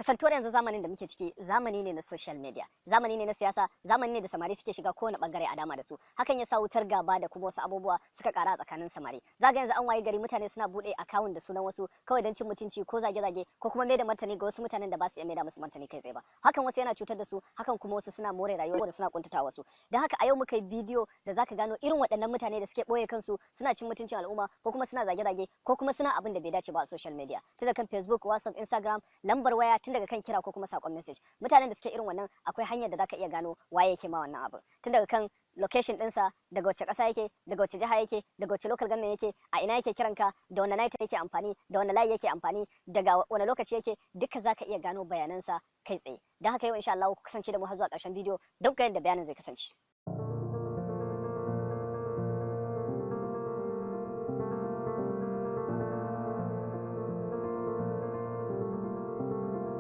kasantuwar yanzu zamanin da muke ciki zamani ne na social media, zamani ne na siyasa, zamani ne da samari suke shiga kowane bangare a dama da su. Hakan ya sa wutar gaba da kuma wasu abubuwa suka kara a tsakanin samari. Zaga yanzu an waye gari mutane suna bude account da sunan wasu kawai don cin mutunci ko zage-zage ko kuma mai da martani ga wasu mutanen da ba su iya mai da musu martani kai tsaye ba. Hakan wasu yana cutar da su, hakan kuma wasu suna more rayuwa da suna kuntata wasu. Don haka a yau muka yi bidiyo da zaka gano irin waɗannan mutane da suke boye kansu suna cin mutuncin al'umma ko kuma suna zage-zage ko kuma suna abin da bai dace ba a social media. Tun daga kan Facebook, WhatsApp, Instagram, lambar waya, tun daga kan kira ko kuma sakon message. Mutanen da suke irin wannan akwai hanyar da zaka iya gano waye yake ma wannan abu. Tun daga kan location ɗinsa, daga wacce ƙasa yake, daga wacce jiha yake, daga wacce local government yake, a ina yake kiranka, da wani night yake amfani, da wani layi yake amfani, daga wani lokaci yake, duka zaka iya gano bayanansa kai tsaye. Don haka yau insha Allah ku kasance da mu har zuwa ƙarshen bidiyo don ku ga yadda bayanin zai kasance.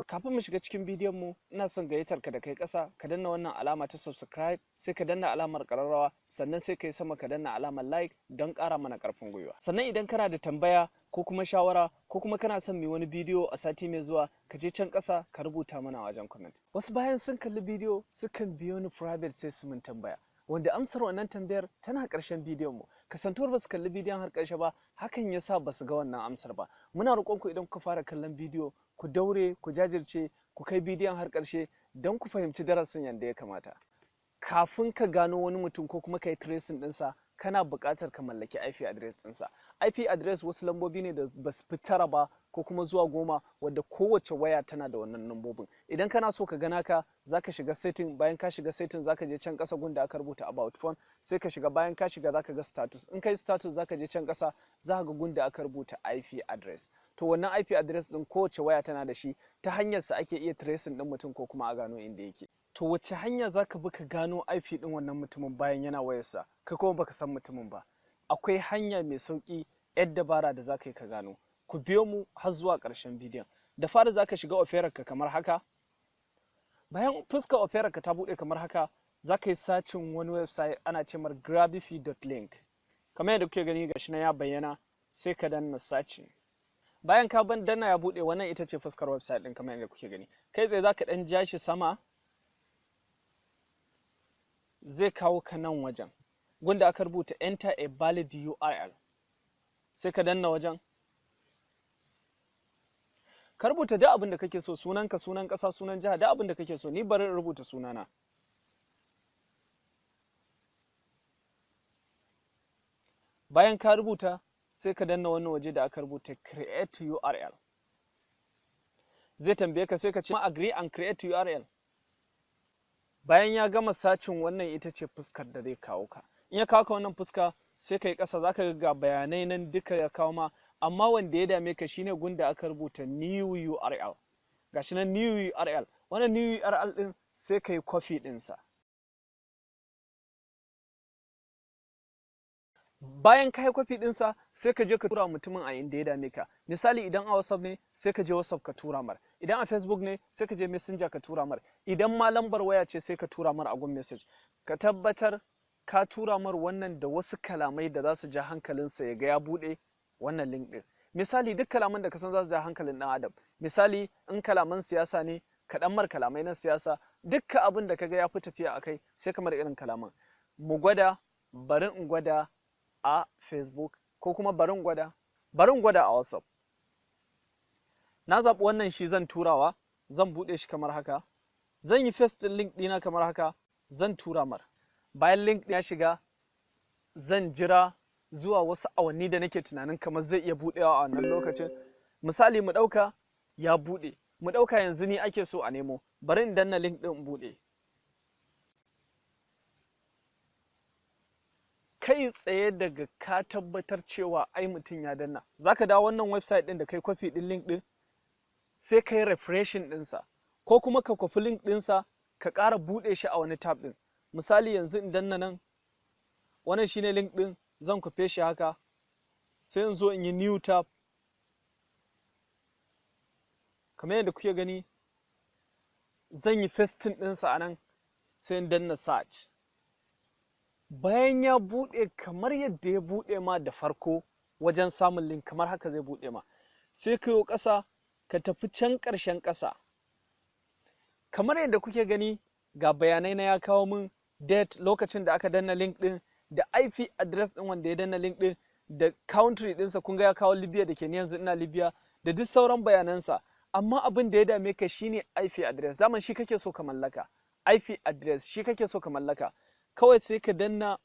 Kafin mu shiga cikin bidiyon mu, ina son gayyatar ka da kai ƙasa ka danna wannan alama ta subscribe, sai ka danna alamar ƙararrawa, sannan sai ka yi sama ka danna alamar like don ƙara mana ƙarfin gwiwa. Sannan idan kana da tambaya ko kuma shawara ko kuma kana son mai wani bidiyo a sati mai zuwa, ka je can ƙasa ka rubuta mana a wajen comment. Wasu bayan sun kalli bidiyo sukan biyo ni private sai su mun tambaya, wanda amsar wannan tambayar tana ƙarshen bidiyon mu. Kasantuwar ba su kalli bidiyon har ƙarshe ba, hakan ya sa ba su ga wannan amsar ba. Muna roƙon ku idan kuka fara kallon bidiyo ku daure, ku jajirce, ku kai bidiyon har ƙarshe don ku fahimci darasin yadda ya kamata. Kafin ka gano wani mutum ko kuma ka yi tracing ɗinsa, kana buƙatar ka mallaki IP address ɗinsa. IP address wasu lambobi ne da ba su fi tara ba ko kuma zuwa 10, wadda kowace waya tana da wannan lambobin. Idan kana so ka gana ka, za ka shiga setting, bayan ka shiga setting za ka je can ƙasa gunda aka rubuta about phone, sai ka shiga, bayan ka shiga za ka ga status. In ka yi status za ka je can ƙasa za ka ga gunda aka rubuta IP address. To wannan IP address ɗin kowace waya tana da shi, ta hanyarsa ake iya tracing ɗin mutum ko kuma a gano inda yake. To wace hanya za ka bi ka gano IP ɗin wannan mutumin bayan yana wayarsa, kai kuma baka san mutumin ba? Akwai hanya mai sauƙi, yar dabara da za ka yi ka gano. Ku biyo mu har zuwa ƙarshen bidiyon. Da fara za ka shiga Opera ka kamar haka. Bayan fuskar Opera ka ta buɗe kamar haka, za ka yi sacin wani website ana ce mar grabify.link. Kamar yadda kuke gani gashi na ya bayyana, sai ka danna searching. Bayan ka danna ya buɗe, wannan ita ce fuskar website ɗin kamar yadda kuke gani. Kai tsaye za ka ɗan ja shi sama, zai kawo ka nan wajen gunda aka rubuta enter a valid URL, sai ka danna wajen, ka rubuta duk abin da kake so, sunanka, sunan ƙasa, sunan jiha, duk abin da kake so. Ni bari in rubuta sunana. Bayan ka rubuta, sai ka danna wannan waje da aka rubuta create URL. Zai tambaye ka, sai ka ce agree and create URL. Bayan ya gama sacin, wannan ita ce fuskar da zai kawo ka. In ya kawo ka wannan fuska, sai ka yi ƙasa, za ka ga bayanai nan duka ya kawo ma, amma wanda ya dame ka shine gunda aka rubuta new URL. Gashi nan new URL. Wannan new URL ɗin sai ka yi copy ɗinsa. Bayan ka yi copy ɗinsa, sai ka je ka tura mutumin a inda ya dame ka. Misali idan a WhatsApp ne, sai ka je WhatsApp ka tura mar. Idan a Facebook ne, sai ka je Messenger ka tura mar. Idan ma lambar waya ce, sai ka tura mar a gun message. Ka tabbatar ka tura mar wannan da wasu kalamai da za su ja hankalinsa ya ga ya buɗe wannan link ɗin. Misali duk kalaman da ka san za su ja hankalin ɗan adam. Misali in kalaman siyasa ne, ka ɗan mar kalamai na siyasa. Dukkan abin da ka ga ya fi tafiya a kai, sai ka mar irin kalaman. Mu gwada, bari in gwada a Facebook, ko kuma barin gwada a WhatsApp. Na zaɓi wannan shi zan turawa, zan buɗe shi kamar haka, zan yi paste ɗin link ɗina kamar haka, zan tura mar. Bayan link ya shiga, zan jira zuwa wasu awanni da nake tunanin kamar zai iya buɗewa a wannan lokacin. Misali mu ɗauka ya buɗe, mu ɗauka yanzu ni ake so a nemo, bari in danna link ɗin in buɗe. Kai tsaye daga ka tabbatar cewa ai mutum ya danna, za ka dawo wannan website ɗin da kai kwafi ɗin link ɗin, sai ka yi refreshing ɗinsa, ko kuma ka kwafi link ɗinsa ka ƙara buɗe shi a wani tab ɗin. Misali yanzu in danna nan, wannan shine link ɗin, zan kwafe shi haka, sai in zo in yi new tab. Kamar yadda kuke gani, zan yi pasting ɗinsa a nan, sai in danna search. Bayan ya buɗe kamar yadda ya buɗe ma da farko wajen samun link, kamar haka zai buɗe ma. Sai ka yi ƙasa, ka tafi can ƙarshen ƙasa, kamar yadda kuke gani ga bayanai na ya kawo min date, lokacin da aka danna link din, da IP address din wanda ya danna link din, da country dinsa. Kun ga ya kawo Libya da ke ni yanzu ina Libya, da duk sauran bayanansa. Amma abin da ya dame ka shine IP address. Daman shi kake so ka mallaka. IP address shi kake so ka mallaka. Kawai sai ka danna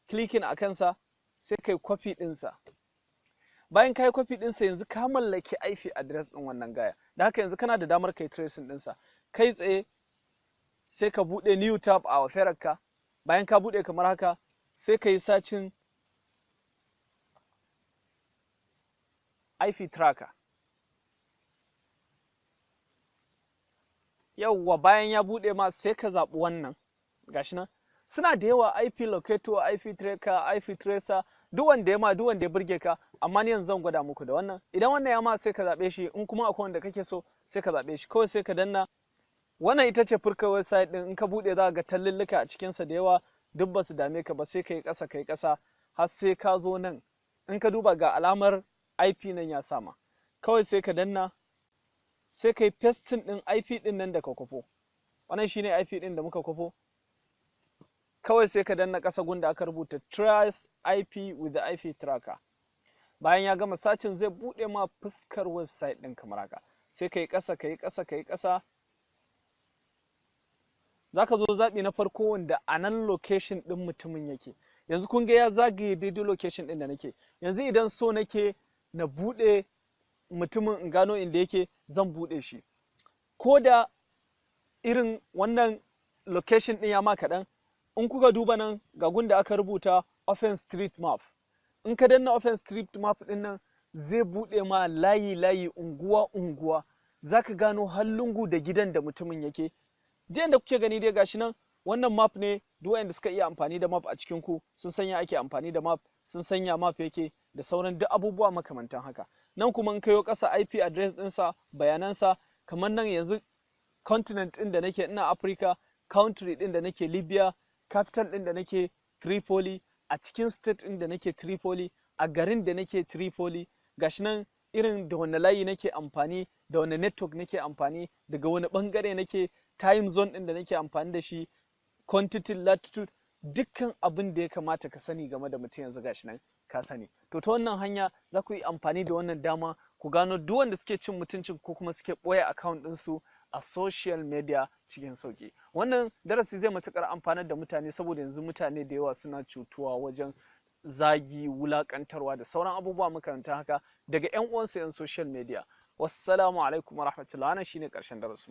clicking a kansa, sai kai copy dinsa. Bayan ka yi copy dinsa, yanzu ka mallaki IP address din wannan gaya. Da haka yanzu kana da damar kai tracing dinsa. Kai tsaye sai ka buɗe new tab a waferarka. Bayan ka buɗe kamar haka, sai ka yi searching IP tracker. Yawwa, bayan ya buɗe ma sai ka zaɓi wannan. Gashi nan. Suna da yawa: IP locator, IP tracker, IP tracer, duk wanda ya burge ka, amma ni yanzu zan gwada muku da wannan. Idan wannan ya ma sai ka zaɓe shi, in kuma akwai wanda kake so sai ka zaɓe shi. Kawai sai ka danna. Wannan ita ce furkar website din. In ka buɗe za ka ga tallulluka a cikinsa da yawa, duk ba su dame ka ba. Sai ka yi ƙasa har sai ka zo nan. In ka duba ga alamar IP nan ya sama. Kawai sai ka danna, sai ka yi pasting din IP din nan da ka kwafo. Wannan shine IP din da muka kwafo. Kawai sai ka danna ƙasa gunda aka rubuta trace IP with the IP tracker. Bayan ya gama sacin zai buɗe ma fuskar website ɗin kamar haka. Sai ka yi ƙasa. Za ka zo zaɓi na farko wanda a nan location ɗin mutumin yake. Yanzu kun ga ya zagaye daidai location ɗin da nake. Yanzu idan so nake na buɗe mutumin in gano inda yake, zan buɗe shi. Ko da irin wannan location ɗin ya ma kaɗan, in kuka duba nan ga gunda aka rubuta Open Street Map. In ka danna Open Street Map ɗin nan, zai buɗe ma layi, unguwa. Za ka gano har lungu da gidan da mutumin yake. Jiyan da kuke gani dai gashi nan, wannan map ne. Duk wanda suka iya amfani da map a cikin ku sun sanya ake amfani da map, sun sanya map yake da sauran duk abubuwa makamantan haka. Nan kuma in kayo ƙasa IP address ɗinsa, bayanansa, kamar nan yanzu continent ɗin da nake ina Africa, country ɗin da nake Libya, capital ɗin da nake Tripoli, a cikin state ɗin da nake Tripoli, a garin da nake Tripoli. Gashi nan irin da wanne layi nake amfani, da wanne network nake amfani, daga wani ɓangare nake, time zone ɗin da nake amfani da shi, quantity, latitude, dukkan abin da ya kamata ka sani game da mutum yanzu gashi nan ka sani. To ta wannan hanya za ku yi amfani da wannan dama ku gano duk wanda suke cin mutuncin ko kuma suke ɓoye account ɗinsu a social media cikin sauƙi. Wannan darasi zai matuƙar amfanar da mutane, saboda yanzu mutane da yawa suna cutuwa wajen zagi, wulaƙantarwa da sauran abubuwa makarantar haka daga 'yan uwansu 'yan social media. Wassalamu alaikum warahmatullahi. Wannan shine ƙarshen darasin.